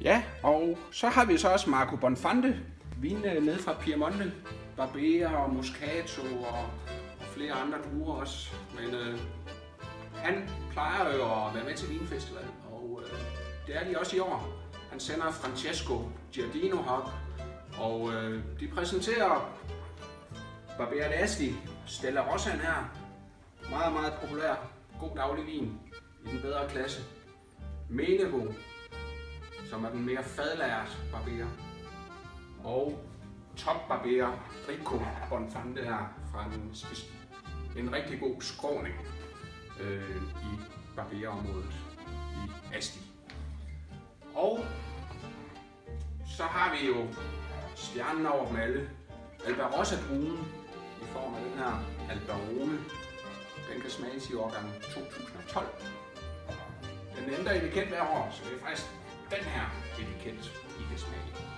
Ja, og så har vi så også Marco Bonfante, vin nede fra Piemonte, Barbera og Moscato og flere andre druer også. Men han plejer jo at være med til vinfestival, og det er de også i år. Han sender Francesco Giardino op, og de præsenterer Barbera d'Asti, Stella Rossa her. Meget, meget populær, god daglig vin i den bedre klasse. Menebo, som er den mere fadlærte Barbera. Og Top Barbera Rico Bonfante her fra en rigtig god skråning i Barbera-området i Asti. Og så har vi jo stjernen over dem alle, Albarossa-druen i form af den her Albarone. Den kan smages i årgang 2012. Den ændrer etiket hver år, så det er faktisk den her etiket, I kan smage.